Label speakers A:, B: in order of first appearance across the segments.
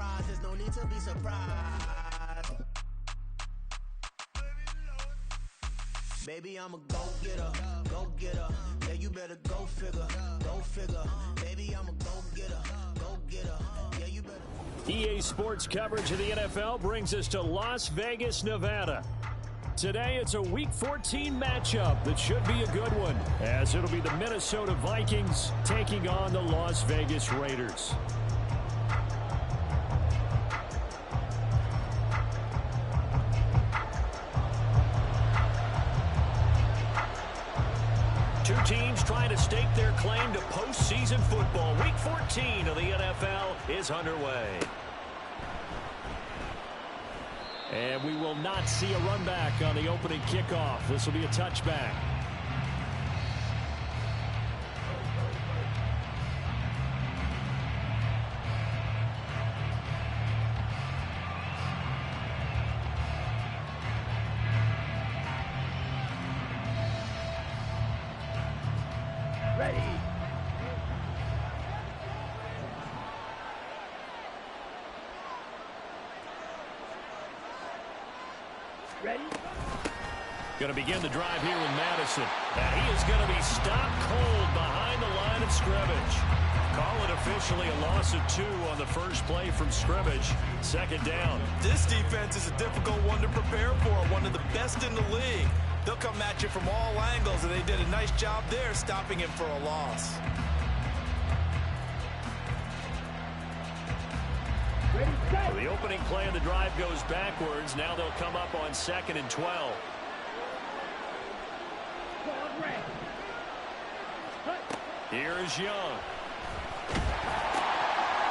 A: prize, there's no need to be surprised. Baby, I'm a go-getter, go-getter. Yeah, you better go figure, go figure. Baby, I'm a go-getter, go-getter. Yeah, you better.
B: EA Sports coverage of the NFL brings us to Las Vegas, Nevada. Today, it's a Week 14 matchup that should be a good one, as it'll be the Minnesota Vikings taking on the Las Vegas Raiders. Two teams trying to stake their claim to postseason football. Week 14 of the NFL is underway. And we will not see a run back on the opening kickoff. This will be a touchback. Going to begin the drive here with Madison. And he is going to be stopped cold behind the line of scrimmage. Call it officially a loss of 2 on the first play from scrimmage. Second down.
C: This defense is a difficult one to prepare for. One of the best in the league. They'll come at you from all angles, and they did a nice job there stopping him for a loss.
B: So the opening play of the drive goes backwards. Now they'll come up on 2nd and 12. Here is Young.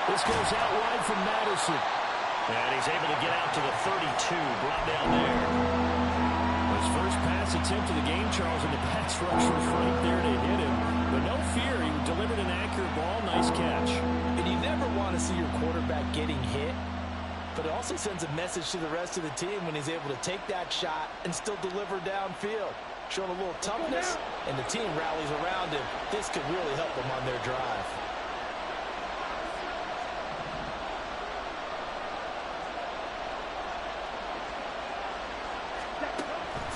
B: This goes out wide from Madison. And he's able to get out to the 32, brought down there. His first pass attempt of the game, Charles, and the pass rush was right there to hit him. But no fear, he delivered an accurate ball. Nice catch.
D: And you never want to see your quarterback getting hit. But it also sends a message to the rest of the team when he's able to take that shot and still deliver downfield. Showing a little toughness, and the team rallies around him. This could really help them on their drive.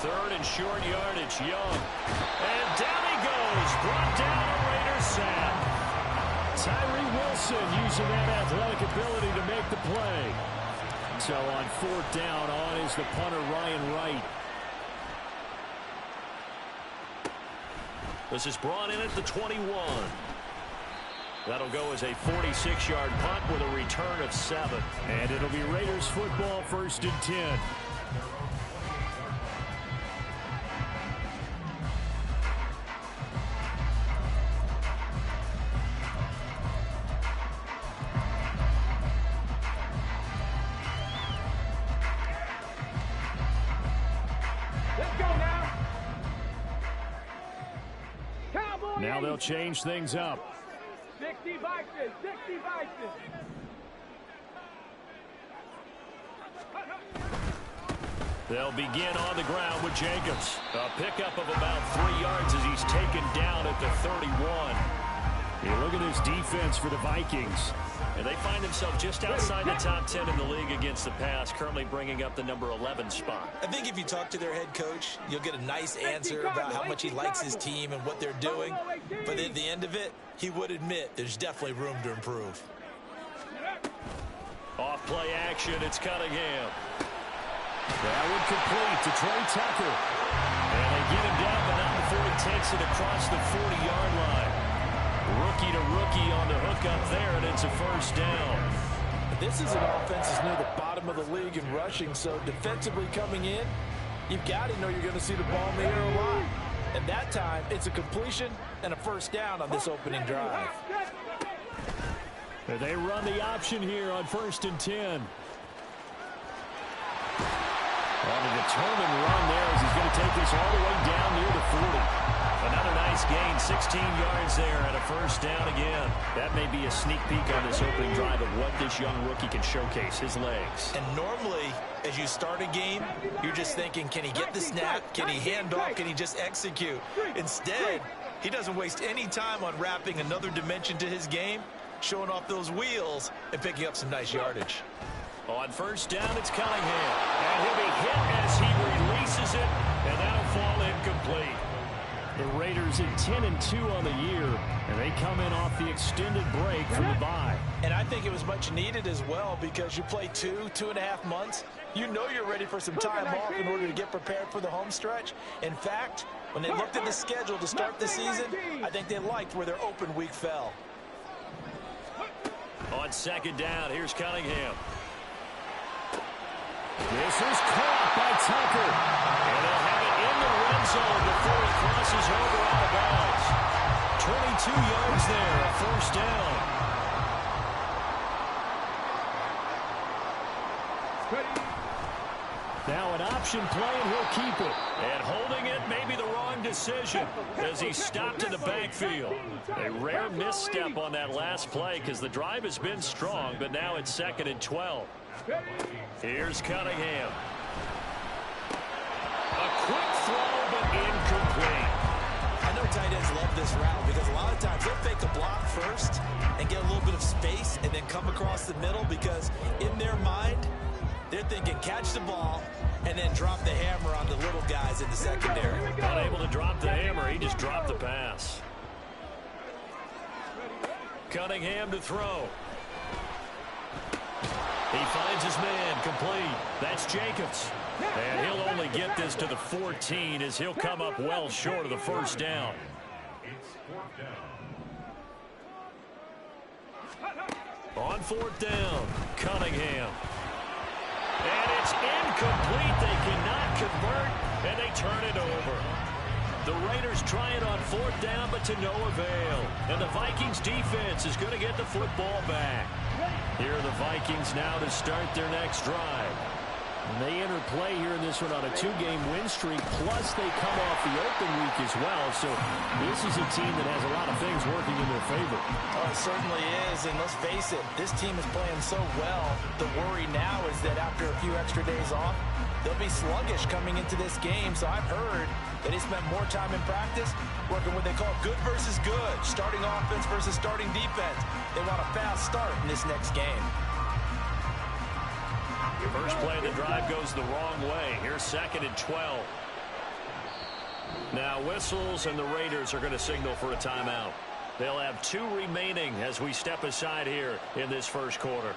B: Third and short yardage, Young. And down he goes. Brought down a Raiders sack. Tyree Wilson using that athletic ability to make the play. So on 4th down, on is the punter, Ryan Wright. This is brought in at the 21. That'll go as a 46-yard punt with a return of 7. And it'll be Raiders football, 1st and 10. Now they'll change things up.
E: 60 Vikings, 60 Vikings.
B: They'll begin on the ground with Jacobs. A pickup of about 3 yards as he's taken down at the 31. You look at this defense for the Vikings. And they find themselves just outside the top 10 in the league against the pass, currently bringing up the number 11 spot.
C: I think if you talk to their head coach, you'll get a nice answer about how much he likes his team and what they're doing. But at the end of it, he would admit there's definitely room to improve.
B: Off play action, it's Cunningham. That would complete to Trey Tucker. And they get him down, but not before he takes it across the 40-yard line. Rookie to rookie on the hook up there, and it's a 1st down.
D: This is an offense that's near the bottom of the league in rushing, so defensively coming in, you've got to know you're going to see the ball in the air a lot. And that time, it's a completion and a 1st down on this opening drive.
B: They run the option here on 1st and 10. On a determined run there as he's going to take this all the way down near the 40. Another nice gain, 16 yards there, and a 1st down again. That may be a sneak peek on this opening drive of what this young rookie can showcase, his legs.
C: And normally, as you start a game, you're just thinking, can he get the snap? Can he hand off? Can he just execute? Instead, he doesn't waste any time unwrapping another dimension to his game. showing off those wheels and picking up some nice yardage.
B: On first down, it's Cunningham. And he'll be hit as he releases it, and that'll fall incomplete. The Raiders at 10-2 on the year, and they come in off the extended break from the bye.
D: And I think it was much needed as well, because you play 2.5 months. You know you're ready for some time off in order to get prepared for the home stretch. In fact, when they looked at the schedule to start the season, I think they liked where their open week fell.
B: On second down, here's Cunningham. This is caught by Tucker. And they'll have it in the red zone before he crosses over out of bounds. 22 yards there, a first down. Now an option play, and he'll keep it. And holding it may be the wrong decision as he stopped in the backfield. A rare misstep on that last play because the drive has been strong, but now it's 2nd and 12. Here's Cunningham. A quick throw, but incomplete.
C: I know tight ends love this route because a lot of times they'll fake a block first and get a little bit of space and then come across the middle, because in their mind, they're thinking catch the ball and then drop the hammer on the little guys in the secondary.
B: Unable to drop the hammer, he just dropped the pass. Cunningham to throw. He finds his man, complete. That's Jacobs. And he'll only get this to the 14 as he'll come up well short of the first down. On 4th down, Cunningham. And it's incomplete. They cannot convert, and they turn it over. The Raiders try it on 4th down, but to no avail. And the Vikings defense is going to get the football back. Here are the Vikings now to start their next drive. And they enter play here in this one on a 2-game win streak, plus they come off the open week as well. So this is a team that has a lot of things working in their favor.
D: Oh, it certainly is, and let's face it, this team is playing so well. The worry now is that after a few extra days off, they'll be sluggish coming into this game. So I've heard that they spent more time in practice working what they call good versus good, starting offense versus starting defense. They want a fast start in this next game.
B: First play of the drive goes the wrong way. Here's 2nd and 12. Now whistles, and the Raiders are going to signal for a timeout. They'll have 2 remaining as we step aside here in this first quarter.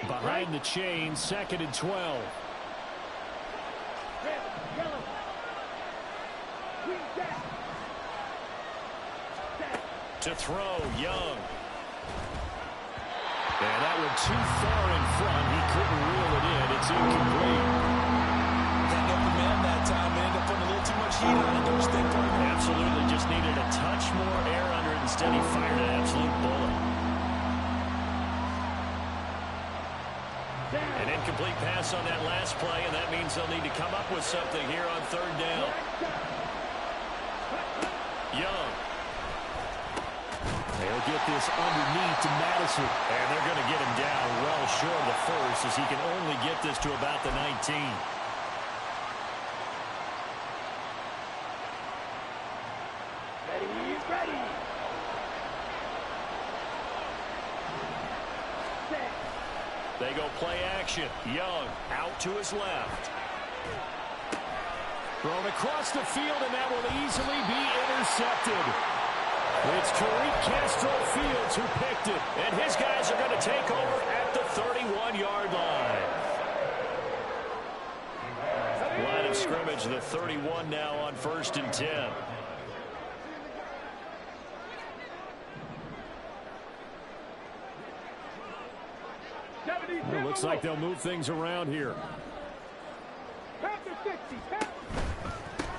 B: Behind the chain, 2nd and 12. To throw, Young. And that went too far in front. He couldn't reel it in. It's incomplete.
C: Didn't open man that time, and ended up putting a little too much heat on it, don't you think, partner?
B: Absolutely. Just needed a touch more air under it. Instead, he fired an absolute bullet. An incomplete pass on that last play, and that means they'll need to come up with something here on 3rd down. Young. They'll get this underneath to Madison. And they're going to get him down well short of the first, as he can only get this to about the 19.
E: Ready.
B: They go play action. Young out to his left. Thrown across the field, and that will easily be intercepted. It's Tariq Castro Fields who picked it, and his guys are going to take over at the 31-yard line. Line of scrimmage, the 31 now on 1st and 10. It looks like they'll move things around here.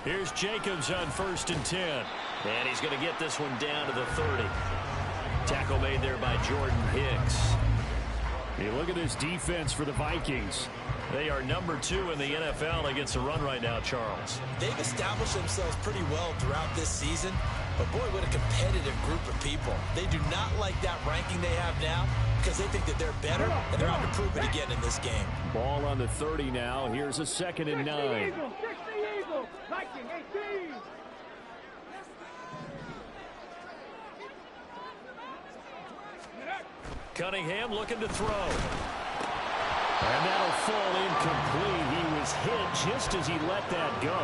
B: Here's Jacobs on 1st and 10. And he's going to get this one down to the 30. Tackle made there by Jordan Hicks. You look at this defense for the Vikings. They are number 2 in the NFL against the run right now, Charles.
C: They've established themselves pretty well throughout this season. But, boy, what a competitive group of people. They do not like that ranking they have now. because they think that they're better, and they're out to prove it again in this game.
B: Ball on the 30 now. Here's a 2nd and 9.
E: Eagles, 60 Eagles, Viking 18.
B: Cunningham looking to throw. And that'll fall incomplete. He was hit just as he let that go.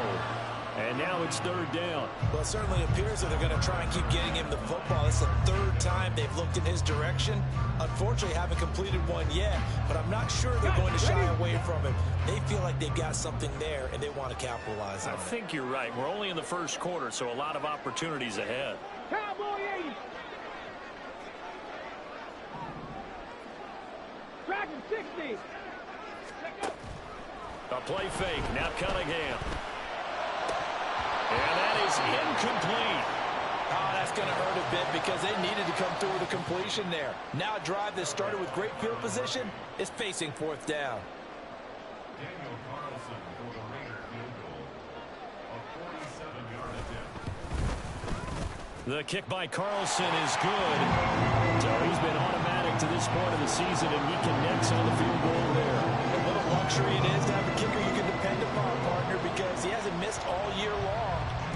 B: And now it's 3rd down.
C: Well, it certainly appears that they're going to try and keep getting him the football. It's the 3rd time they've looked in his direction. Unfortunately, haven't completed one yet, but I'm not sure they're going to shy away from him. They feel like they've got something there, and they want to capitalize on it.
B: I think you're right. We're only in the 1st quarter, so a lot of opportunities ahead.
E: Cowboy 80. Dragon 60.
B: A play fake. Now Cunningham. And that is incomplete.
D: Oh, that's going to hurt a bit because they needed to come through with a completion there. Now a drive that started with great field position is facing 4th down.
B: The kick by Carlson is good. So he's been automatic to this point of the season, and he connects on the field goal there.
D: And what a luxury it is to have a kicker you can depend upon, partner, because he hasn't missed all year long.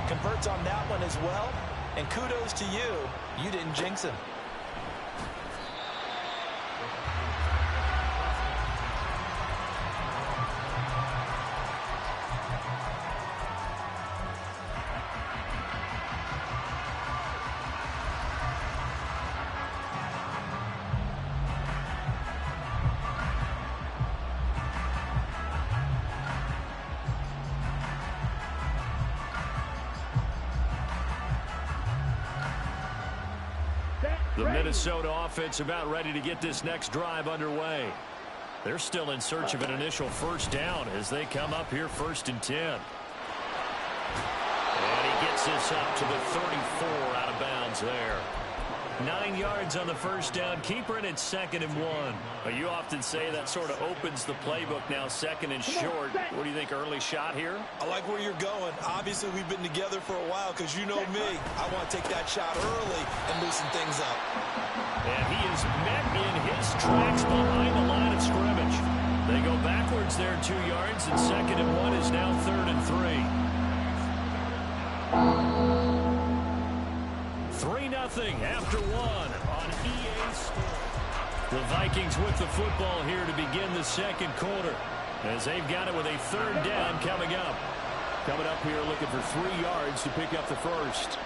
D: Converts on that one as well. And kudos to you. You didn't jinx him.
B: The Minnesota offense about ready to get this next drive underway. They're still in search of an initial 1st down as they come up here 1st and 10. And he gets this up to the 34 out of bounds there. 9 yards on the 1st down. Keeper, and it's 2nd and 1. You often say that sort of opens the playbook now, 2nd and short. What do you think, early shot here?
C: I like where you're going. Obviously, we've been together for a while because you know me. I want to take that shot early and loosen things up.
B: And he is met in his tracks behind the line of scrimmage. They go backwards there 2 yards, and 2nd and 1 is now 3rd and 3. 3-0 after 1 on EA Sports. The Vikings with the football here to begin the 2nd quarter, as they've got it with a 3rd down coming up. Coming up here looking for 3 yards to pick up the 1st.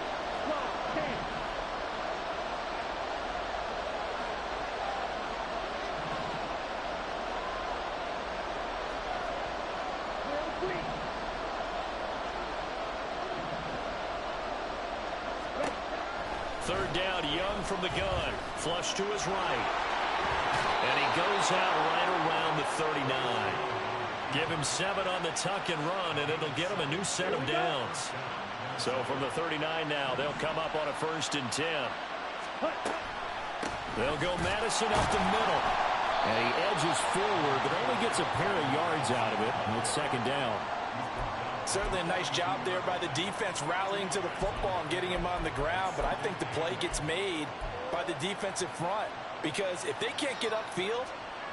B: Third down, Young from the gun. Flush to his right. And he goes out right around the 39. Give him 7 on the tuck and run, and it'll get him a new set of downs. So from the 39 now, they'll come up on a 1st and 10. They'll go Madison up the middle. And he edges forward, but only gets a pair of yards out of it, and it's 2nd down.
D: Certainly a nice job there by the defense rallying to the football and getting him on the ground, but I think the play gets made by the defensive front because if they can't get upfield,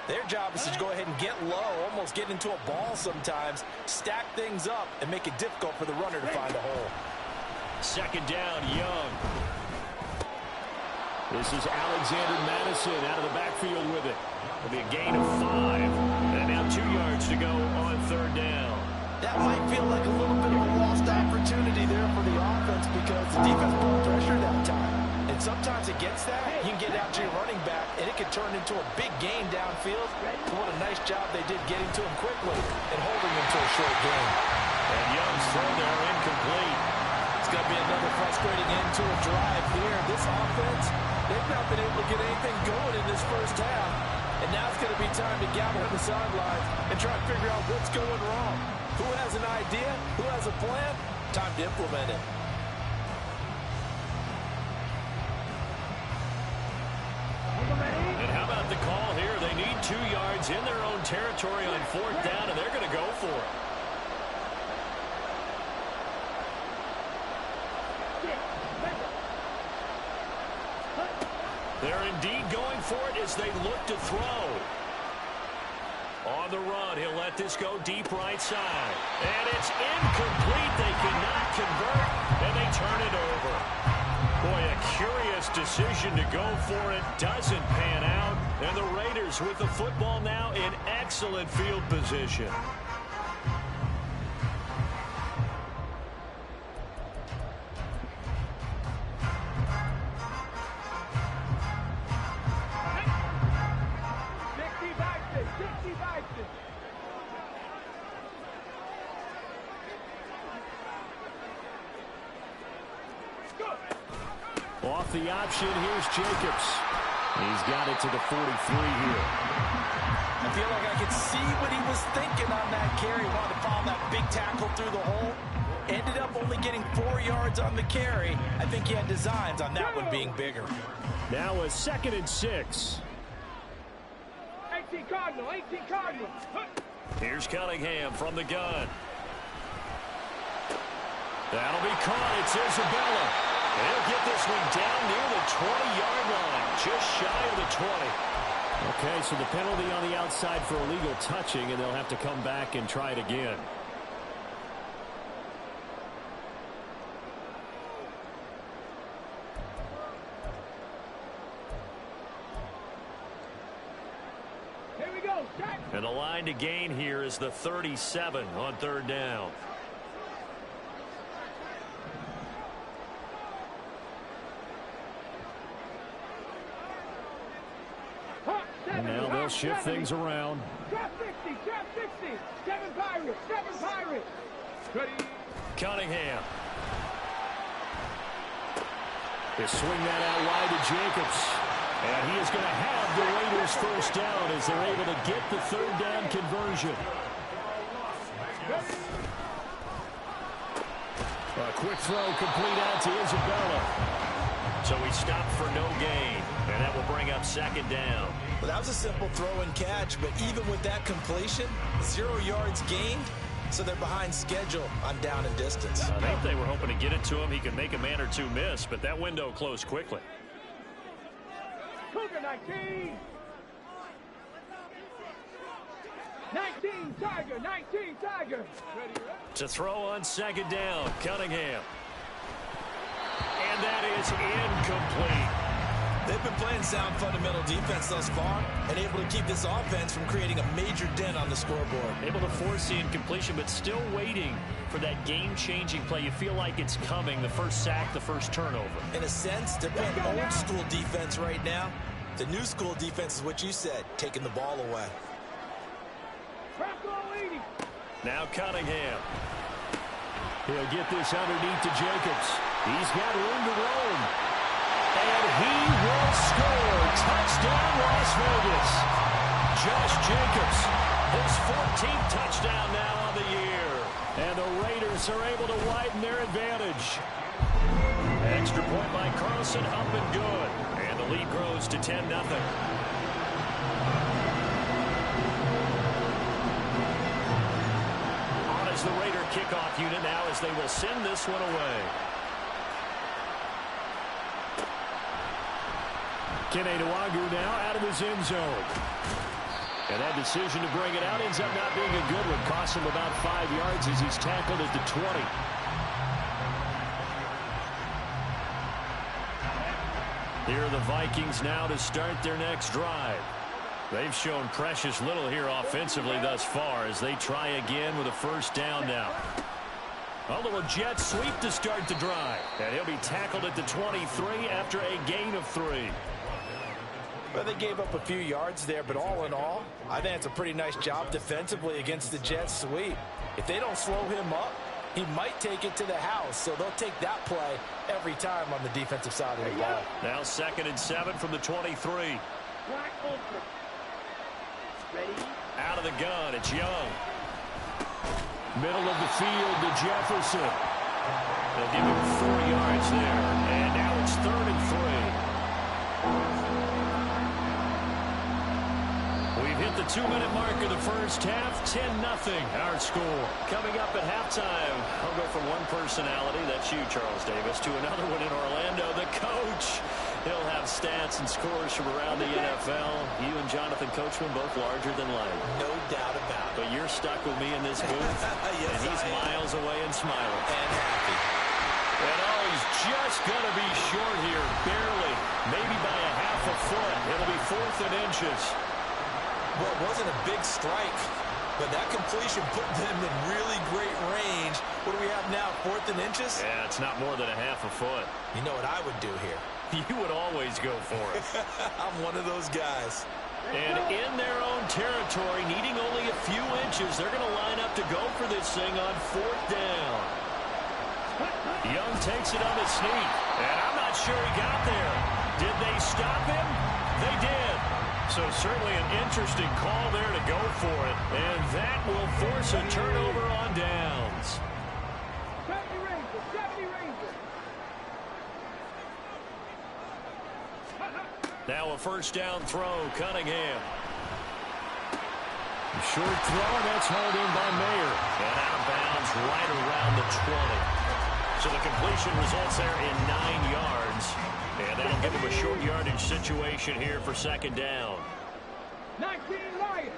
D: their job is to go ahead and get low, almost get into a ball sometimes, stack things up, and make it difficult for the runner to find a hole.
B: 2nd down, Young. This is Alexander Madison out of the backfield with it. It'll be a gain of 5, and now 2 yards to go on 3rd down.
D: That might feel like a little bit of a lost opportunity there for the offense because the defense put pressure that time. And sometimes it gets that. You can get out to your running back, and it can turn into a big gain downfield. What a nice job they did getting to him quickly and holding him to a short gain.
B: And Young's throw there incomplete.
D: It's going to be another frustrating end to a drive here. This offense, they've not been able to get anything going in this 1st half. And now it's going to be time to gather on the sidelines and try to figure out what's going wrong. Who has an idea? Who has a plan? Time to implement it.
B: And how about the call here? They need 2 yards in their own territory on 4th down, and they're going to go for it. They're indeed going for it as they look to throw. On the run, he'll let this go deep right side. And it's incomplete. They cannot convert, and they turn it over. Boy, a curious decision to go for it. Doesn't pan out. And the Raiders with the football now in excellent field position. Off the option, here's Jacobs. He's got it to the 43 here.
D: I feel like I could see what he was thinking on that carry. Wanted to follow that big tackle through the hole. Ended up only getting 4 yards on the carry. I think he had designs on that one being bigger.
B: Now a 2nd and 6.
E: 18 Cardinal, 18 Cardinal.
B: Here's Cunningham from the gun. That'll be caught. It's Isabella. They'll get this one down near the 20-yard line, just shy of the 20. Okay, so the penalty on the outside for illegal touching, and they'll have to come back and try it again.
E: Here we go, set.
B: And the line to gain here is the 37 on 3rd down. And now they'll shift things around.
E: Trap 60, trap 60. 7 Pirates, 7 Pirates. Ready.
B: Cunningham. They swing that out wide to Jacobs. And he is going to have the Raiders first down as they're able to get the 3rd down conversion. A quick throw complete out to Isabella. So he stopped for no gain. And that will bring up 2nd down.
C: Well, that was a simple throw and catch, but even with that completion, 0 yards gained, so they're behind schedule on down and distance.
B: I think they were hoping to get it to him. He could make a man or two miss, but that window closed quickly.
E: Cougar 19. 19 Tiger, 19 Tiger. Ready.
B: To throw on 2nd down, Cunningham. And that is incomplete.
C: They've been playing sound fundamental defense thus far and able to keep this offense from creating a major dent on the scoreboard.
B: Able to force the incompletion, but still waiting for that game-changing play. You feel like it's coming, the first sack, the first turnover.
C: In a sense, they're playing old school defense right now. The new school defense is what you said, taking the ball away.
B: Now Cunningham. He'll get this underneath to Jacobs. He's got room to roam. And he will score. Touchdown, Las Vegas. Josh Jacobs, his 14th touchdown now on the year. And the Raiders are able to widen their advantage. Extra point by Carlson, up and good. And the lead grows to 10-0. On as the Raider kickoff unit now as they will send this one away. Kene Nwagu now out of his end zone. And that decision to bring it out ends up not being a good one. Costs him about 5 yards as he's tackled at the 20. Here are the Vikings now to start their next drive. They've shown precious little here offensively thus far as they try again with a first down now. A little jet sweep to start the drive. And he'll be tackled at the 23 after a gain of 3.
D: Well, they gave up a few yards there, but all in all, I think it's a pretty nice job defensively against the jet sweep. If they don't slow him up, he might take it to the house, so they'll take that play every time on the defensive side of the ball.
B: Now 2nd and 7 from the 23.
E: Ready.
B: Out of the gun, it's Young. Middle of the field to Jefferson. They'll give him 4 yards there. And now it's 3rd and 3. We've hit the 2-minute mark of the first half. 10-0 our score. Coming up at halftime, I'll go from one personality, that's you, Charles Davis, to another one in Orlando. The coach He'll have stats and scores from around the NFL. You and Jonathan Coachman both larger than life.
C: No doubt about it.
B: But you're stuck with me in this booth,
C: yes,
B: and he's miles away and smiling.
C: And happy.
B: And oh, he's just going to be short here, barely, maybe by a half a foot. It'll be 4th and inches.
C: Well, it wasn't a big strike, but that completion put them in really great range. What do we have now, 4th and inches?
B: Yeah, it's not more than a half a foot.
C: You know what I would do here?
B: You would always go for it.
C: I'm one of those guys.
B: And in their own territory, needing only a few inches, they're going to line up to go for this thing on 4th down. Young takes it on the sneak, and I'm not sure he got there. Did they stop him? They did. So certainly an interesting call there to go for it, and that will force a turnover on downs.
E: 70 Rangers, 70 Rangers.
B: Now a first down throw, Cunningham. Short throw, that's hauled in by Mayer. And out of bounds right around the 20. So the completion results there in 9 yards. And that'll give him a short yardage situation here for 2nd down.
E: 19 Lions.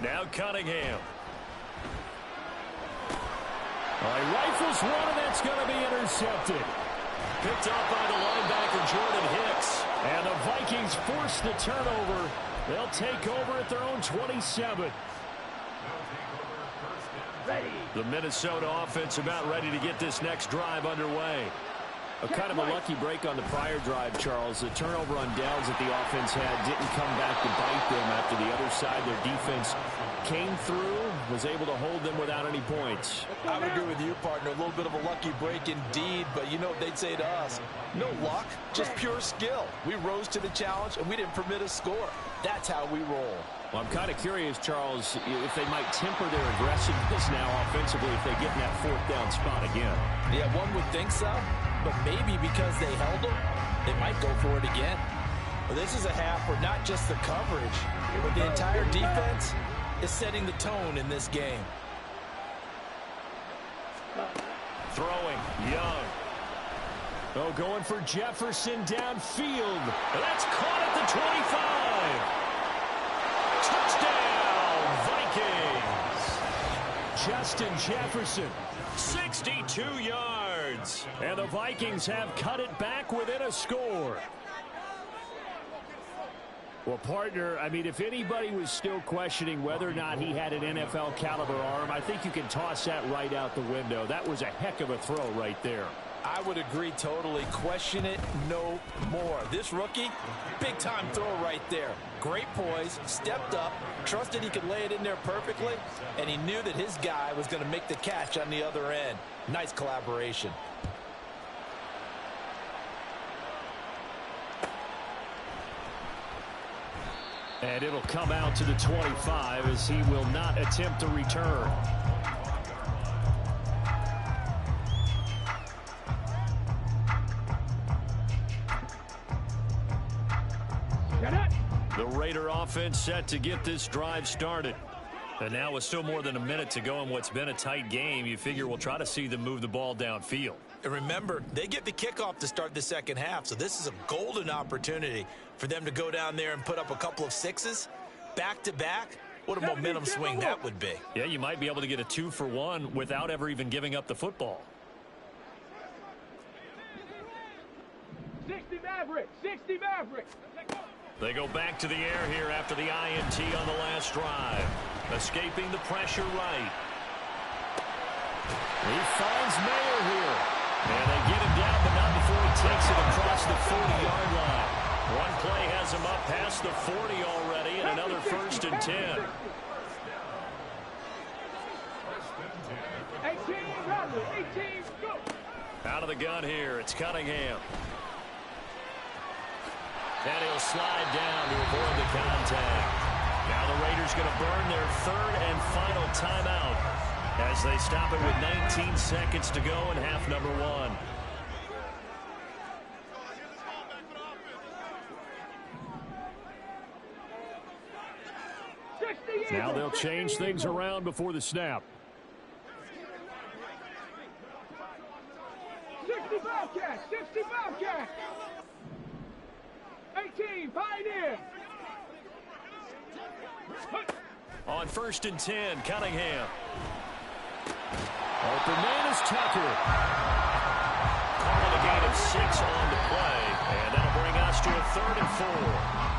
B: Now Cunningham. He rifles one, and that's going to be intercepted. Picked up by the linebacker, Jordan Hicks. And the Vikings force the turnover. They'll take over at their own 27.
E: Ready.
B: The Minnesota offense about ready to get this next drive underway. A kind of a lucky break on the prior drive, Charles. The turnover on downs that the offense had didn't come back to bite them after the other side. Their defense came through, was able to hold them without any points.
D: I would agree with you, partner. A little bit of a lucky break indeed, but you know what they'd say to us. No luck, just pure skill. We rose to the challenge, and we didn't permit a score. That's how we roll.
B: Well, I'm kind of curious, Charles, if they might temper their aggressiveness now offensively if they get in that 4th down spot again.
D: Yeah, one would think so, but maybe because they held them, they might go for it again. Well, this is a half where not just the coverage, but the entire defense is setting the tone in this game.
B: Throwing, Young. Oh, going for Jefferson downfield. That's caught at the 25. Touchdown, Vikings. Justin Jefferson, 62 yards. And the Vikings have cut it back within a score. Well, partner, I mean, if anybody was still questioning whether or not he had an NFL caliber arm, I think you can toss that right out the window. That was a heck of a throw right there.
D: I would agree totally. Question it no more. This rookie, big-time throw right there. Great poise, stepped up, trusted he could lay it in there perfectly, and he knew that his guy was going to make the catch on the other end. Nice collaboration.
B: And it'll come out to the 25 as he will not attempt to return. The Raider offense set to get this drive started. And now with still more than a minute to go in what's been a tight game, you figure we'll try to see them move the ball downfield.
C: And remember, they get the kickoff to start the 2nd half, so this is a golden opportunity for them to go down there and put up a couple of sixes back-to-back. What a momentum swing that would be.
B: Yeah, you might be able to get a 2-for-1 without ever even giving up the football.
E: 60 Mavericks, 60 Mavericks.
B: They go back to the air here after the INT on the last drive. Escaping the pressure right. He finds Mayer here. And they get him down, but not before he takes it across the 40-yard line. One play has him up past the 40 already, and another 1st and 10.
E: 18, Bradley, 18, go.
B: Out of the gun here, it's Cunningham. And he'll slide down to avoid the contact. Now the Raiders going to burn their 3rd and final timeout as they stop it with 19 seconds to go in half number 1. Now they'll change things around before the snap.
E: 65 catch, 65 catch. 18, Pioneer.
B: On 1st and 10, Cunningham. Open man is Tucker. Calling a gain of 6 on the play, and that'll bring us to a 3rd and 4.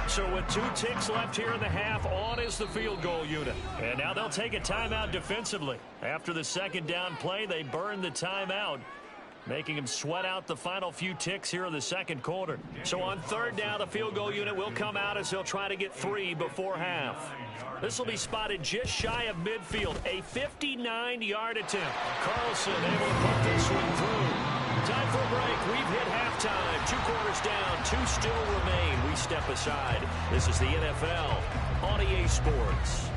B: So with 2 ticks left here in the half, on is the field goal unit. And now they'll take a timeout defensively. After the 2nd down play, they burn the timeout, making him sweat out the final few ticks here in the 2nd quarter. So on 3rd down, the field goal unit will come out as they'll try to get 3 before half. This will be spotted just shy of midfield, a 59-yard attempt. Carlson able to put this one through. Time for a break. We've hit halftime. 2 quarters down, 2 still remain. We step aside. This is the NFL on EA Sports.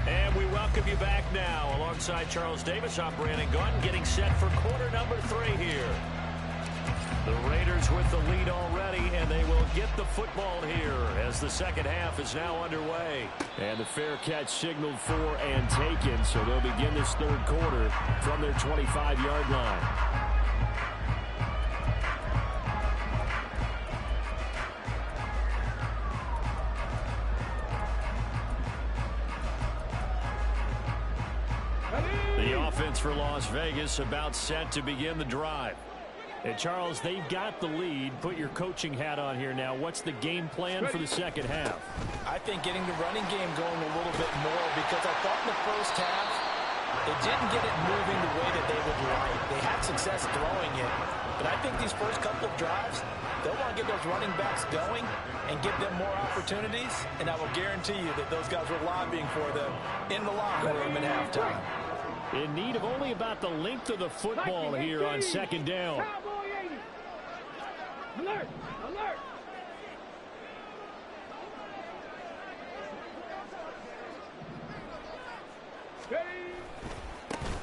B: And we welcome you back now. Alongside Charles Davis, I'm Brandon Gunn, getting set for quarter number 3 here. The Raiders with the lead already, and they will get the football here as the 2nd half is now underway. And the fair catch signaled for and taken, so they'll begin this 3rd quarter from their 25-yard line. The offense for Las Vegas about set to begin the drive. And Charles, they've got the lead. Put your coaching hat on here now. What's the game plan for the 2nd half?
D: I think getting the running game going a little bit more, because I thought in the 1st half they didn't get it moving the way that they would like. They had success throwing it, but I think these first couple of drives, they'll want to get those running backs going and give them more opportunities, and I will guarantee you that those guys were lobbying for them in the locker room at halftime.
B: In need of only about the length of the football here on 2nd down.
E: Alert! Alert!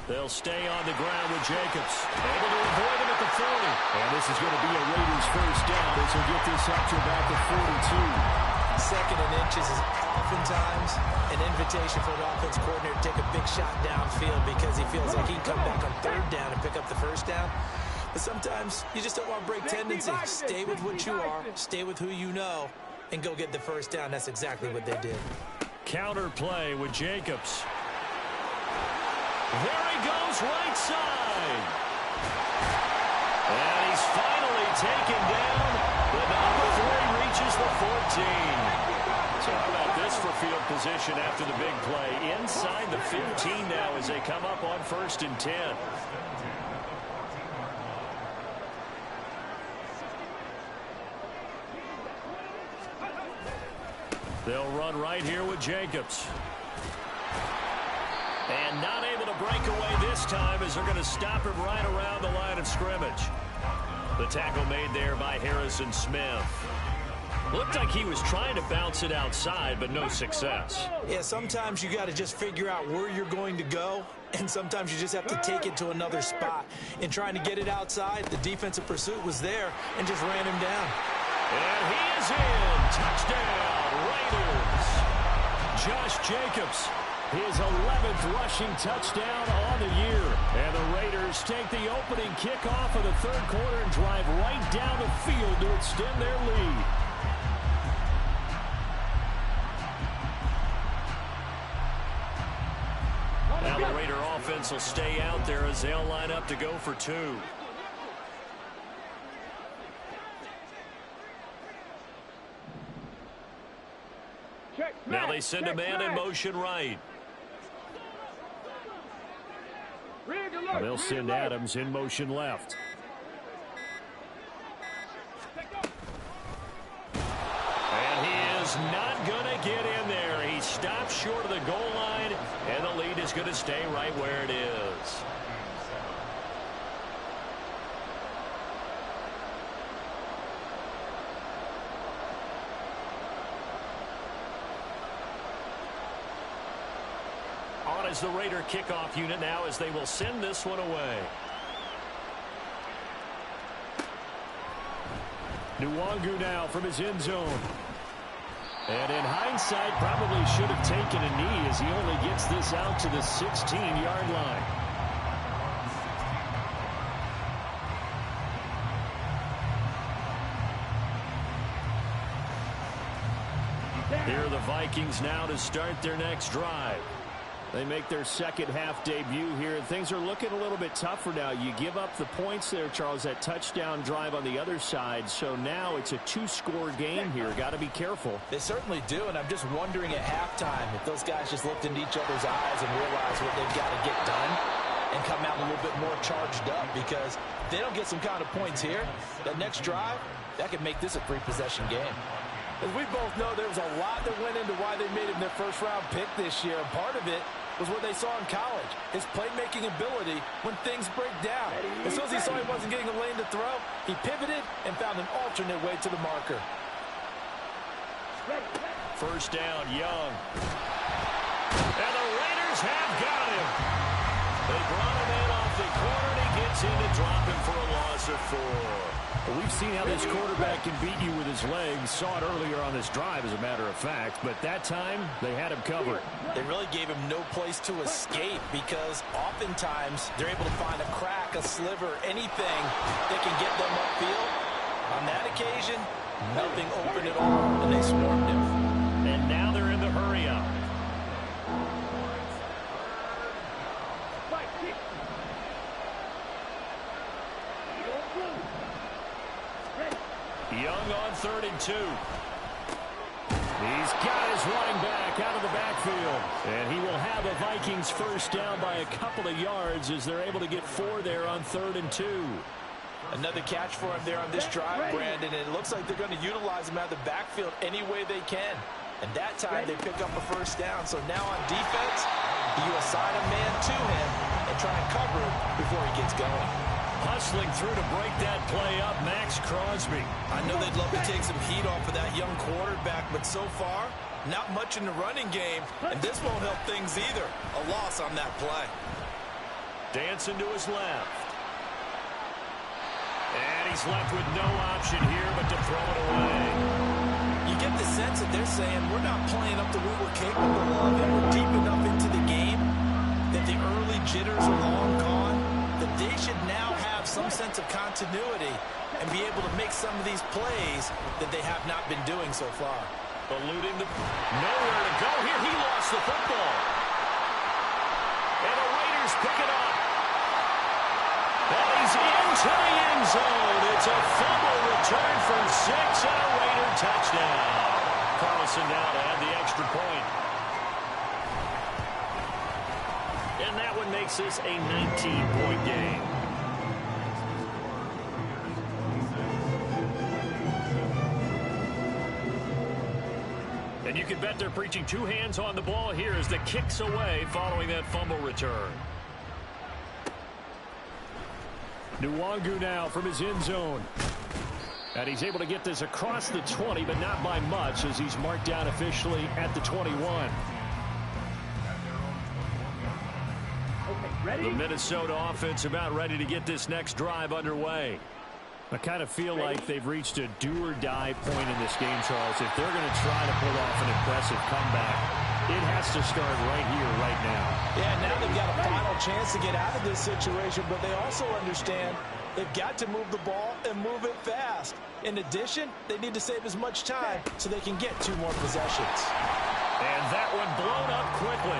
B: They'll stay on the ground with Jacobs. Able to avoid him at the 40. And this is going to be a Raiders 1st down as he'll get this up to about the 42.
D: 2nd and inches is oftentimes an invitation for an offense coordinator to take a big shot downfield because he feels like he can come back on 3rd down and pick up the 1st down. But sometimes you just don't want to break tendency. Stay with what you are, stay with who you know, and go get the 1st down. That's exactly what they did.
B: Counter play with Jacobs. There he goes, right side. And he's finally taken down. The number 3 reaches the 14. So how about this for field position after the big play? Inside the 15 now as they come up on 1st and 10. They'll run right here with Jacobs. And not able to break away this time as they're going to stop him right around the line of scrimmage. The tackle made there by Harrison Smith. Looked like he was trying to bounce it outside, but no success.
D: Yeah, sometimes you got to just figure out where you're going to go, and sometimes you just have to take it to another spot. In trying to get it outside, the defensive pursuit was there and just ran him down.
B: And he is in. Touchdown, Raiders. Josh Jacobs, his 11th rushing touchdown on the year. And the Raiders take the opening kickoff of the 3rd quarter and drive right down the field to extend their lead. Now the Raider offense will stay out there as they'll line up to go for 2. Now they send a man in motion right. They'll send Adams in motion left. And he is not going to get in there. He stops short of the goal line, and the lead is going to stay right where it is. on as the Raider kickoff unit now as they will send this one away. Nwangu now from his end zone. And in hindsight, probably should have taken a knee as he only gets this out to the 16-yard line. Here are the Vikings now to start their next drive. They make their second half debut here, and things are looking a little bit tougher now. You give up the points there, Charles, that touchdown drive on the other side. So now it's a two-score game here. Got to be careful.
D: They certainly do, and I'm just wondering at halftime if those guys just looked into each other's eyes and realized what they've got to get done and come out a little bit more charged up, because if they don't get some kind of points here, that next drive, that could make this a three-possession game. As we both know, there was a lot that went into why they made him their first-round pick this year. And part of it was what they saw in college, his playmaking ability when things break down. As soon as he saw he wasn't getting a lane to throw, he pivoted and found an alternate way to the marker.
B: First down, Young. And the Raiders have got him. They brought him in off the corner, and he gets in to drop him for a loss of 4. Well, we've seen how this quarterback can beat you with his legs. Saw it earlier on this drive, as a matter of fact. But that time, they had him covered.
D: They really gave him no place to escape, because oftentimes they're able to find a crack, a sliver, anything that can get them upfield. On that occasion, nothing open at all, and they swarmed him.
B: And now they're in the hurry-up. Young on 3rd and 2. He's got his running back out of the backfield. And he will have a Vikings first down by a couple of yards as they're able to get 4 there on 3rd and 2.
D: Another catch for him there on this drive, Brandon. And it looks like they're going to utilize him out of the backfield any way they can. And that time they pick up a first down. So now on defense, you assign a man to him and try and cover him before he gets going.
B: Hustling through to break that play up, Max Crosby.
C: I know they'd love to take some heat off of that young quarterback, but so far, not much in the running game, and this won't help things either. A loss on that play.
B: Dancing to his left. And he's left with no option here but to throw it away.
C: You get the sense that they're saying, we're not playing up to what we're capable of, and we're deep enough into the game that the early jitters are long gone, that they should now have some sense of continuity and be able to make some of these plays that they have not been doing so far.
B: Eluding the... Nowhere to go here. He lost the football. And the Raiders pick it up. And he's into the end zone. It's a fumble return for 6 and a Raider touchdown. Carlson now to add the extra point. And that one makes this a 19-point game. And you can bet they're preaching 2 hands on the ball here as the kick's away following that fumble return. Nwangu now from his end zone. And he's able to get this across the 20, but not by much, as he's marked down officially at the 21. The Minnesota offense about ready to get this next drive underway. I kind of feel like they've reached a do-or-die point in this game, Charles. If they're going to try to pull off an impressive comeback, it has to start right here, right now.
D: Yeah, now they've got a final chance to get out of this situation, but they also understand they've got to move the ball and move it fast. In addition, they need to save as much time so they can get 2 more possessions.
B: And that one blown up quickly,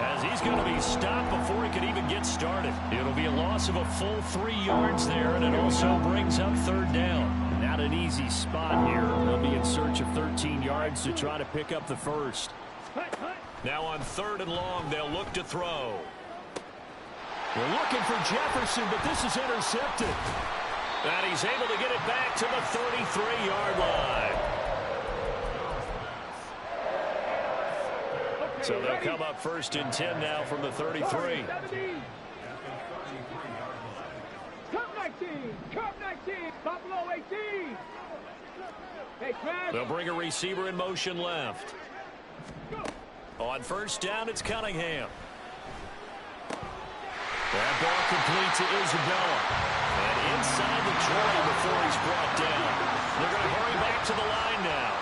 B: as he's going to be stopped before he could even get started. It'll be a loss of a full 3 yards there, and it also brings up 3rd down. Not an easy spot here. They'll be in search of 13 yards to try to pick up the first. Now on 3rd and long, they'll look to throw. We're looking for Jefferson, but this is intercepted. And he's able to get it back to the 33-yard line. So they'll come up 1st and 10 now from the 33.
E: Cup 19, Cup 19, Buffalo 18. Hey,
B: they'll bring a receiver in motion left. On 1st down, it's Cunningham. That ball complete to Isabella. And inside the 20 before he's brought down. They're going to hurry back to the line now.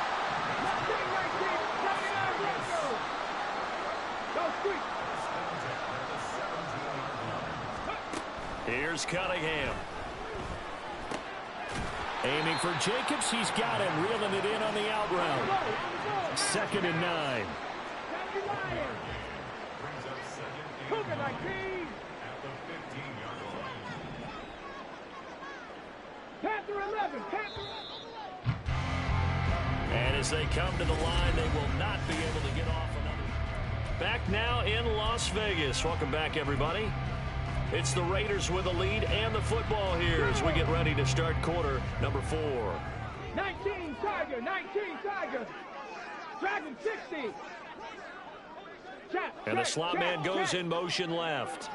B: Here's Cunningham. Aiming for Jacobs. He's got him. Reeling it in on the out route. 2nd and 9. And as they come to the line, they will not be able to get off another. Back now in Las Vegas. Welcome back, everybody. It's the Raiders with the lead and the football here as we get ready to start quarter number 4.
E: 19 Tiger, 19 Tiger. Dragon 60.
B: And the slot man goes in motion left.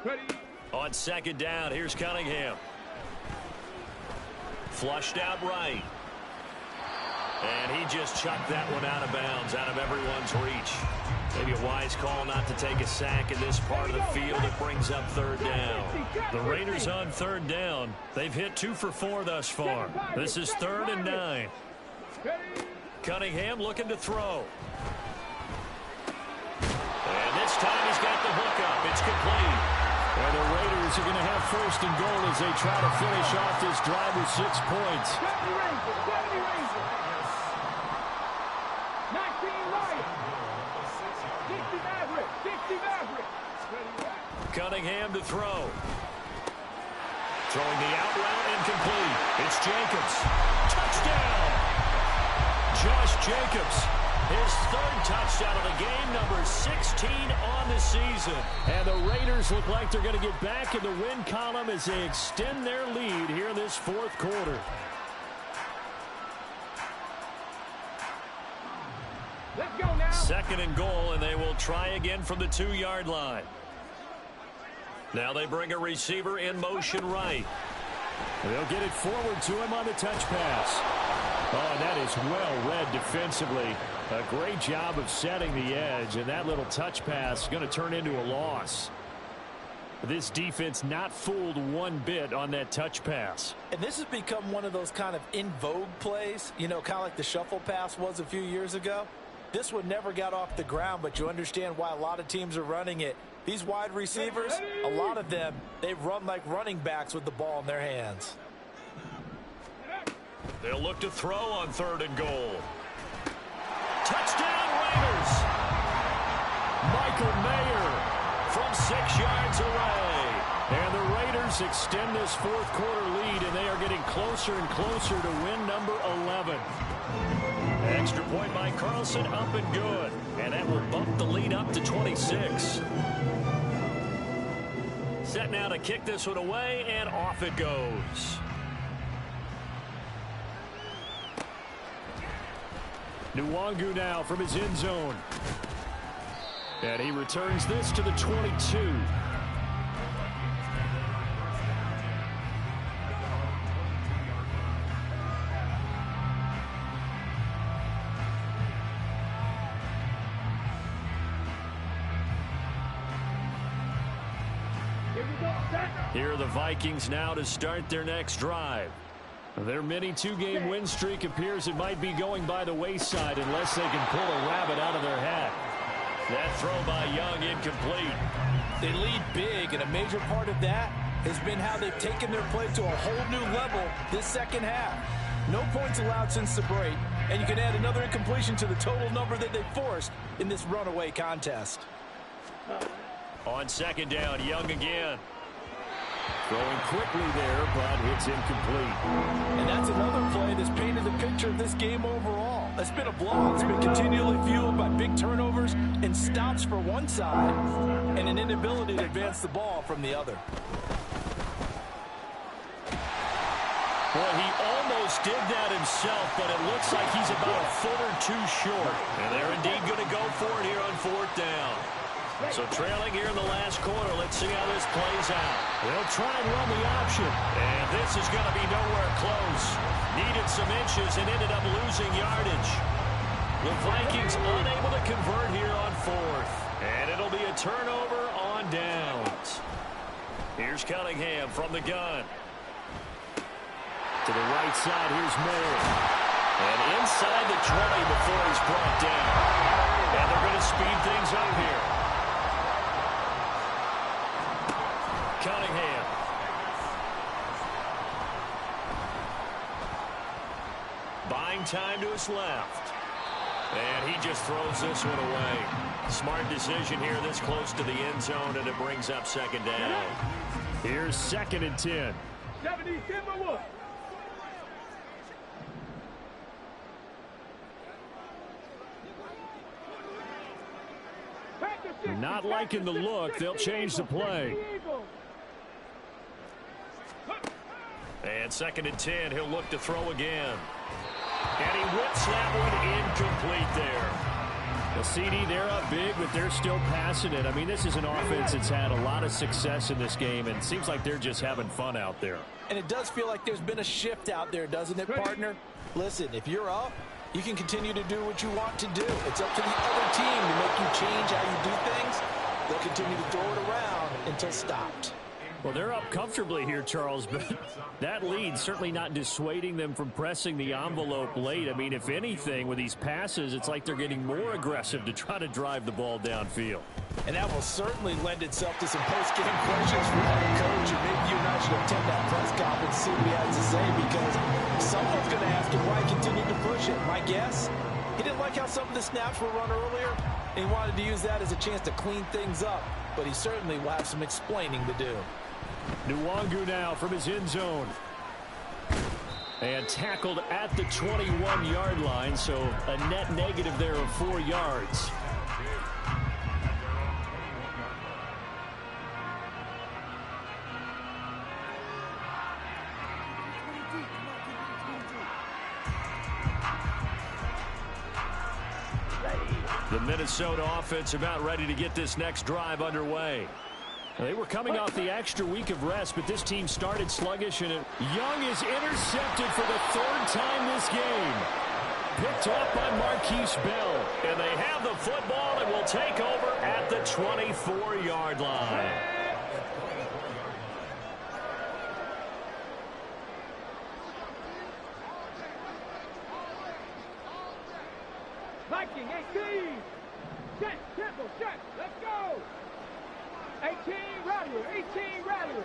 E: Ready.
B: On 2nd down, here's Cunningham. Flushed out right. And he just chucked that one out of bounds, out of everyone's reach. Maybe a wise call not to take a sack in this part of the field. It brings up 3rd down. The Raiders on 3rd down. They've hit 2 for 4 thus far. This is 3rd and 9. Cunningham looking to throw. And this time he's got the hookup. It's complete. And the Raiders are going to have 1st and goal as they try to finish off this drive with 6 points.
E: 19 Lions. 60 Mavericks. 60 Mavericks.
B: Cunningham to throw. Throwing the out route incomplete. It's Jacobs. Touchdown! Josh Jacobs. His 3rd touchdown of the game, number 16 on the season. And the Raiders look like they're going to get back in the win column as they extend their lead here in this 4th quarter.
E: Let's go now.
B: 2nd and goal, and they will try again from the 2-yard line. Now they bring a receiver in motion right. They'll get it forward to him on the touch pass. Oh, that is well read defensively. A great job of setting the edge, and that little touch pass is going to turn into a loss. This defense not fooled one bit on that touch pass.
D: And this has become one of those kind of in vogue plays, you know, kind of like the shuffle pass was a few years ago. This one never got off the ground, but you understand why a lot of teams are running it. These wide receivers, a lot of them, they run like running backs with the ball in their hands.
B: They'll look to throw on 3rd and goal. Touchdown Raiders! Michael Mayer from 6 yards away. And the Raiders extend this 4th quarter lead, and they are getting closer and closer to win number 11. Extra point by Carlson, up and good. And that will bump the lead up to 26. Set now to kick this one away, and off it goes. Nwangu now from his end zone. And he returns this to the 22. Here are the Vikings now to start their next drive. Their mini 2-game win streak appears it might be going by the wayside unless they can pull a rabbit out of their hat. That throw by Young incomplete.
D: They lead big, and a major part of that has been how they've taken their play to a whole new level this 2nd half. No points allowed since the break, and you can add another incompletion to the total number that they forced in this runaway contest.
B: On 2nd down, Young again. Throwing quickly there, but it's incomplete.
D: And that's another play that's painted the picture of this game overall. It's been a blowout. It's been continually fueled by big turnovers and stops for one side and an inability to advance the ball from the other.
B: Boy, he almost did that himself, but it looks like he's about a foot or two short. And they're indeed going to go for it here on 4th down. So trailing here in the last quarter, let's see how this plays out. They'll try and run the option. And this is going to be nowhere close. Needed some inches and ended up losing yardage. The Vikings unable to convert here on fourth. And it'll be a turnover on downs. Here's Cunningham from the gun. To the right side, here's Moore. And inside the 20 before he's brought down. And they're going to speed things up here. Cunningham. Buying time to his left. And he just throws this one away. Smart decision here this close to the end zone, and it brings up second down. Here's 2nd and 10.
E: 70, Timberwood.
B: Not liking the look. They'll change the play. And 2nd and 10. He'll look to throw again. And he whips that one incomplete there. The CD, they're up big, but they're still passing it. I mean, this is an offense that's had a lot of success in this game, and it seems like they're just having fun out there.
D: And it does feel like there's been a shift out there, doesn't it, partner? Listen, if you're up, you can continue to do what you want to do. It's up to the other team to make you change how you do things. They'll continue to throw it around until stopped.
B: Well, they're up comfortably here, Charles, but that lead certainly not dissuading them from pressing the envelope late. I mean, if anything, with these passes, it's like they're getting more aggressive to try to drive the ball downfield.
D: And that will certainly lend itself to some post-game questions for the head coach, and maybe you and I should attend that press conference and see what he has to say, because someone's going to ask him why he continued to push it. My guess, he didn't like how some of the snaps were run earlier, and he wanted to use that as a chance to clean things up, but he certainly will have some explaining to do.
B: Nwangu now from his end zone. And tackled at the 21-yard line, so a net negative there of 4 yards. The Minnesota offense about ready to get this next drive underway. They were coming off the extra week of rest, but this team started sluggish, and Young is intercepted for the 3rd time this game. Picked off by Marquise Bell, and they have the football and will take over at the 24-yard line.
E: Viking 18. Set, tempo, set. Let's go. 18 Rattler, 18 Rattler.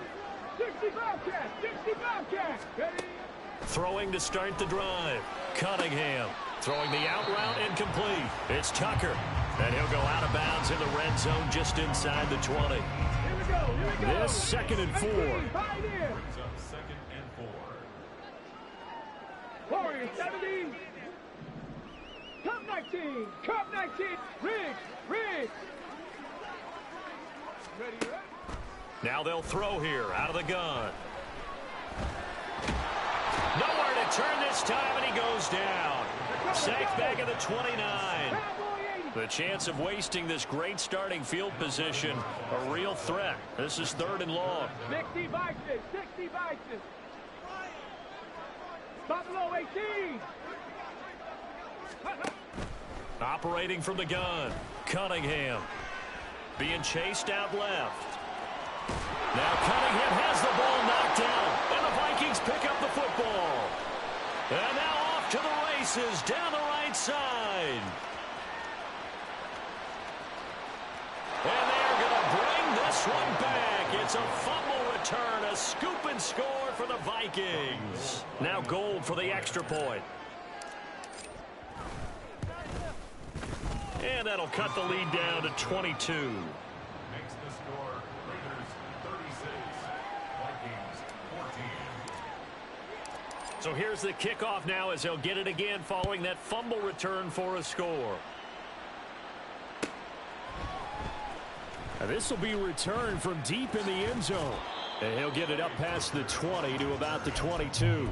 E: 60 Bobcat, 60 Bobcat. Ready?
B: Throwing to start the drive. Cunningham throwing the out route incomplete. It's Tucker, and he'll go out of bounds in the red zone just inside the 20.
E: Here we go, here we go.
B: This 2nd and 4.
E: Pioneer.
F: 2nd and 4.
E: Warrior 70. Cup 19, Cup 19. Riggs, Riggs. Ready, ready?
B: Now they'll throw here out of the gun. Nowhere to turn this time, and he goes down. Sacked back at the 29. The chance of wasting this great starting field position, a real threat. This is 3rd and long.
E: 60 Bison, 60 Bison. Buffalo 18.
B: Operating from the gun, Cunningham. Being chased out left. Now Cunningham has the ball knocked down, and the Vikings pick up the football. And now off to the races down the right side. And they're going to bring this one back. It's a fumble return, a scoop and score for the Vikings. Now Gold for the extra point. And that'll cut the lead down to 22.
F: Makes the score Raiders 36, Vikings 14.
B: So here's the kickoff now as they'll get it again following that fumble return for a score. Now this will be returned from deep in the end zone. And he'll get it up past the 20 to about the 22.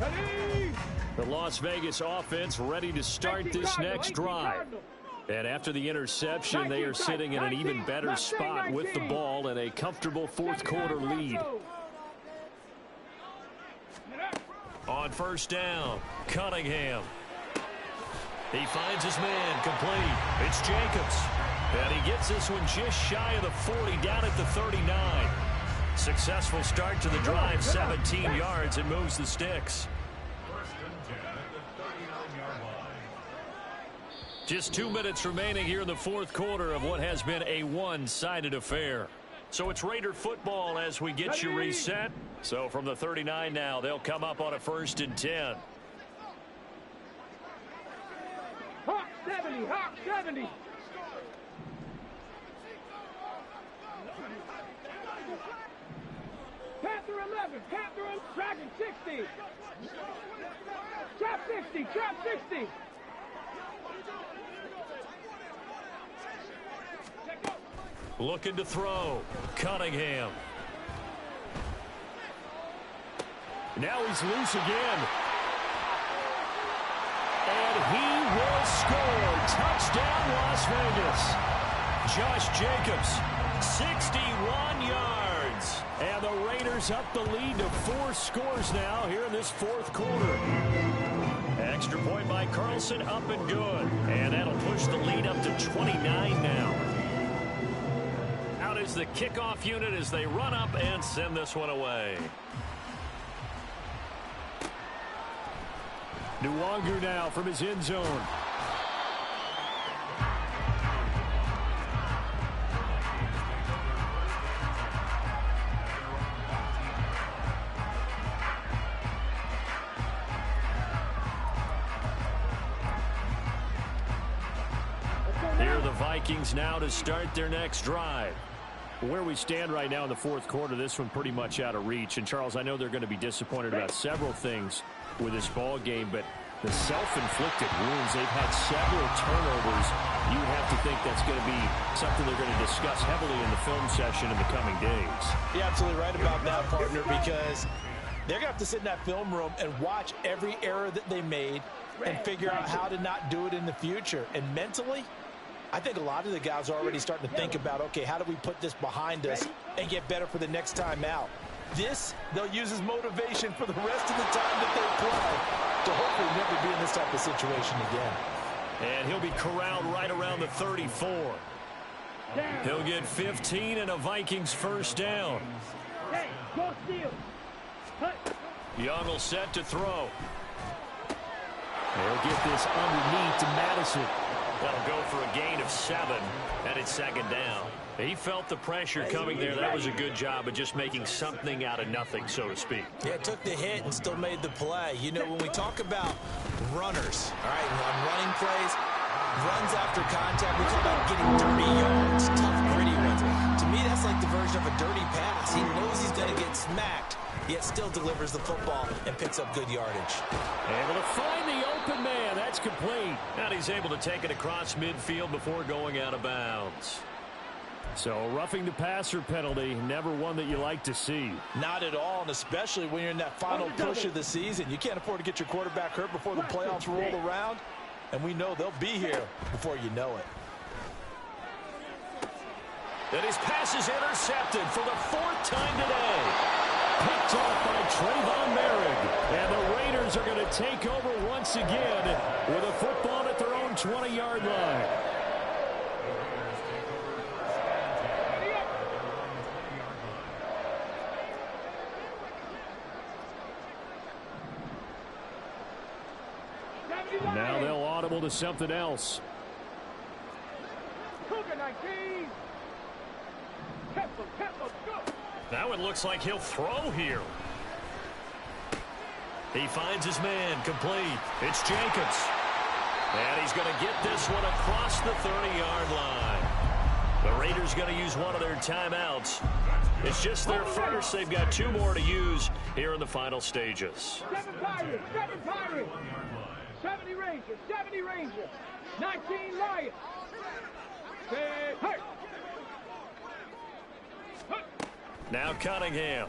E: Ready?
B: The Las Vegas offense ready to start this next drive. And after the interception, they are sitting in an even better spot with the ball and a comfortable fourth quarter lead. On first down, Cunningham. He finds his man, complete. It's Jacobs. And he gets this one just shy of the 40, down at the 39. Successful start to the drive, 17 yards, and moves the sticks.
F: First and 10 at the 39-yard line.
B: Just 2 minutes remaining here in the fourth quarter of what has been a one-sided affair. So it's Raider football as we get you reset. So from the 39 now, they'll come up on a 1st and 10.
E: Hawk 70, Hawk 70. Panther 11, Panther Dragon 60. Trap 60, Trap 60.
B: Looking to throw. Cunningham. Now he's loose again. And he will score. Touchdown, Las Vegas. Josh Jacobs, 61 yards. And the Raiders up the lead to 4 scores now here in this fourth quarter. Extra point by Carlson, up and good. And that'll push the lead up to 29 now. Out is the kickoff unit as they run up and send this one away. Nwangu now from his end zone. Here are the Vikings now to start their next drive. Where we stand right now in the fourth quarter, this one pretty much out of reach. And, Charles, I know they're going to be disappointed about several things with this ball game, but the self-inflicted wounds, they've had several turnovers. You have to think that's going to be something they're going to discuss heavily in the film session in the coming days.
D: You're absolutely right about that, partner, because they're going to have to sit in that film room and watch every error that they made and figure out how to not do it in the future. And mentally, I think a lot of the guys are already starting to think about, okay, how do we put this behind us and get better for the next time out? This, they'll use as motivation for the rest of the time that they play to hopefully never be in this type of situation again.
B: And he'll be corralled right around the 34. He'll get 15 and a Vikings first down.
E: Hey, go steal.
B: Young will set to throw. They'll get this underneath to Madison. That'll go for a gain of 7, and it's second down. He felt the pressure coming there. That was a good job of just making something out of nothing, so to speak.
D: Yeah, took the hit and still made the play. You know, when we talk about runners, all right, on running plays, runs after contact, we talk about getting dirty yards, tough, gritty ones. To me, that's like the version of a dirty pass. He knows he's going to get smacked, yet still delivers the football and picks up good yardage.
B: Able to find the open man. That's complete. And he's able to take it across midfield before going out of bounds. So roughing the passer penalty, never one that you like to see.
D: Not at all, and especially when you're in that final push of the season. You can't afford to get your quarterback hurt before the playoffs roll around, and we know they'll be here before you know it.
B: And his pass is intercepted for the 4th time today. Picked off by Trayvon Merrick. And the Raiders are going to take over once again with a football at their own 20-yard line. Now they'll audible to something else. That one looks like he'll throw here. He finds his man, complete. It's Jacobs. And he's going to get this one across the 30-yard line. The Raiders going to use one of their timeouts. It's just their first. They've got 2 more to use here in the final stages.
E: 7 Pirates, 7 Pirates. 70 Rangers, 70 Rangers. 19 Lions. Hey, hey.
B: Now Cunningham.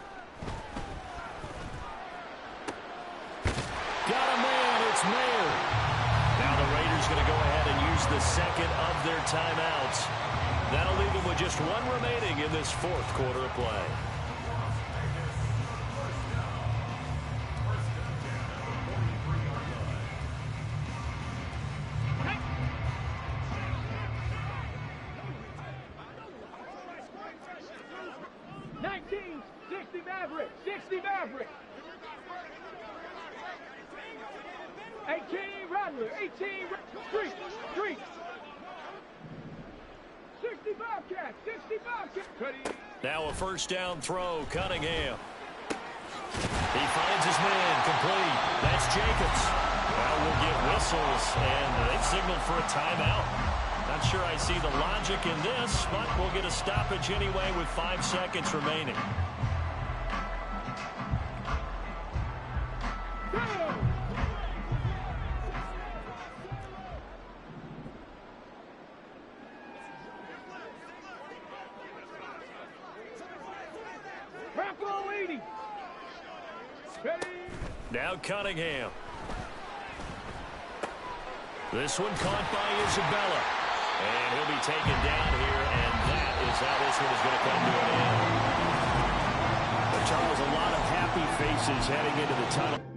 B: Got a man Mayer. Now the Raiders going to go ahead and use the second of their timeouts. That'll leave them with just one remaining in this fourth quarter of play.
E: Maverick, 60 Maverick. 18 Rattler, 18 Street. 60 Bobcat, 60 Bobcat.
B: Now a first down throw, Cunningham. He finds his man, complete. That's Jacobs. Well, we'll get whistles, and they've signaled for a timeout. Not sure I see the logic in this, but we'll get a stoppage anyway with 5 seconds remaining. Now Cunningham. This one caught by Isabella. And he'll be taken down here, and that is how this one is going to come to an end. But Charles, a lot of happy faces heading into the tunnel.